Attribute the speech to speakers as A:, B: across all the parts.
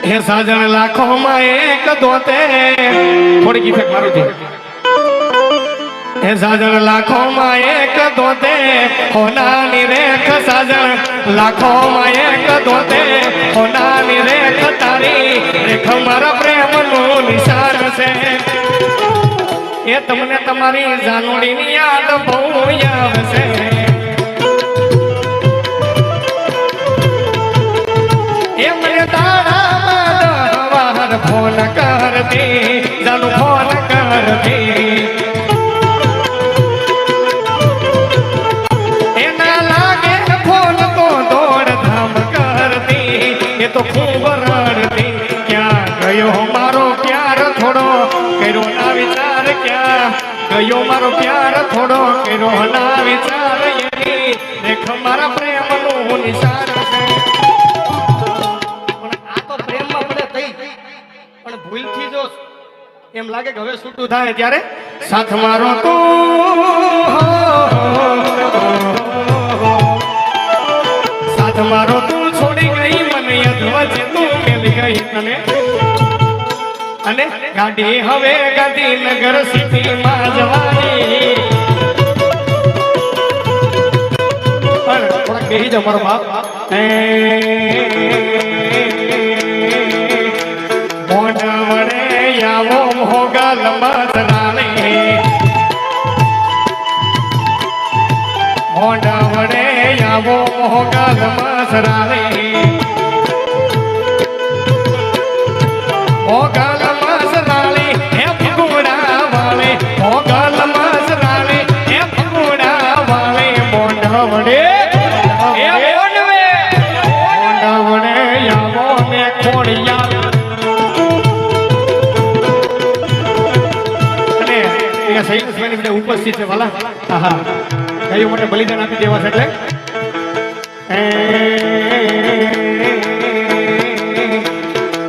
A: હે સાજણ લાખો માં એક દોતે થોડી કી ફેક મારું છે હે સાજણ લાખો માં એક દોતે હોનાની રેખ સાજણ લાખો માં એક દોતે હોનાની રેખ તારી રેખ મારા પ્રેમનું નિશાન છે એ તમને તમારી જાનુડીની યાદ બહુ આવશે એ મને તારા ફોન કરતી જાનુ ફોન કરતી એના લાગે ફોન તો દોડ ધામ કરતી એ તો ખૂબ રડતી ક્યાં ગયો મારો પ્યાર થોડો કર્યો ના વિચાર ક્યાં ગયો મારો પ્યાર થોડો કર્યો ના વિચાર એની દેખ મારા પ્રેમનું નિશાન છે ભૂલથી જો એમ લાગે કે હવે છૂટું થાય ત્યારે સાથ મારો તું સાથ મારો તું છોડી ગઈ મને અધવચે તું મેલી ગઈ તને અને ગાડી હવે ગાંધીનગર સિટીમાં જવાની થોડાક બેહી જાઓ મારો બાપ મોઢવડે આવો મોગલ મસરાણી મોઢવડે આવો મોગલ મસરાણી મોગલ મસરાણી હે ફગુડા વાળી મોગલ મસરાણી હે ફગુડા વાળી મોઢવડે હે મોઢવડે આવો મે ખોડિયા ઉપસ્થિત છે વાલા કયું માટે બલિદાન આપી દેવા છે એટલે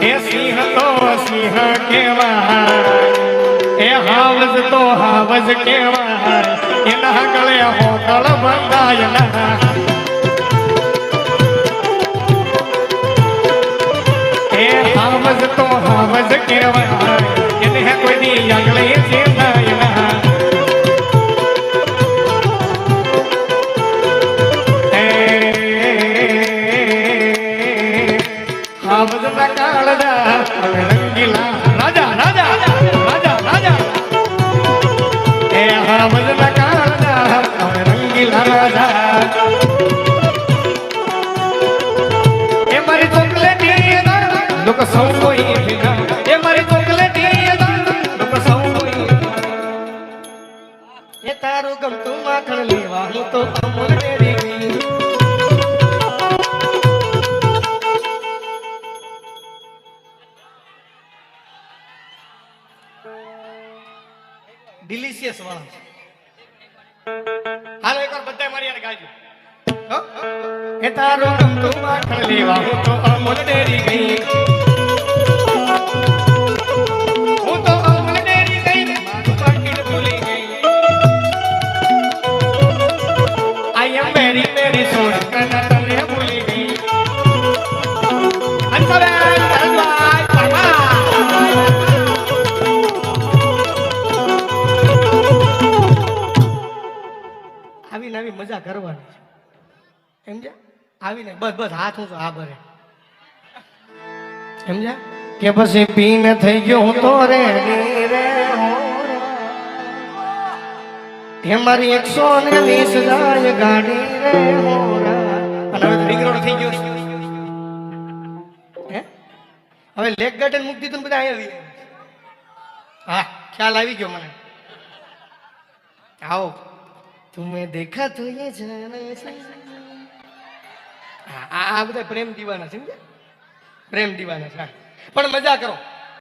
A: એ સિંહ તો સિંહ કેવાય એ હાવજ તો હાવજ કેવાય એના ગળે હોકળ બંધાય એ હાવજ તો હાવજ કેવાય એને કોઈ દી આગળ ચેતાય રંગીલા રાજા રાજા રાજા રાજા એ હાવજના કાળા રંગીલા રાજા એ મારી ચોકલેટી લોક સૌ કોઈ એ મારી ચોકલેટી લોક સૌ કોઈ એ તારું ગમતું માખણ લેવા હું તો અમર ડેરી ગઈ ડિલિશિયસ વાળા હાલો એકવાર બધા મારી યાર ગાજો એ તારો ગમતું માખણ લેવા હું તો અમૂલ ડેરી ગઈ હું તો અમૂલ ડેરી ગઈ મારું પાકીટ ભૂલી ગઈ આઈ એમ વેરી વેરી સોરી કના તને ભૂલી ગઈ અંતરે આવી મજા કરવાની સમજ્યા આવીને બસ બસ હાથ હું આ ભરે સમજ્યા કે પછી પીને થઈ ગયો હું તો રે રે હે મારી 120 જાય ગાડી રે હોરા અને હવે રિંગ રોડ થઈ ગયો હે હવે લેક ગાર્ડન મૂકી દીધું બધા અહીંયા હા ખ્યાલ આવી ગયો મને આવો तुम्हें देखा तो ये जाना આ બધા પ્રેમ દીવાના સમજ્યા પ્રેમ દીવાના પણ મજા કરો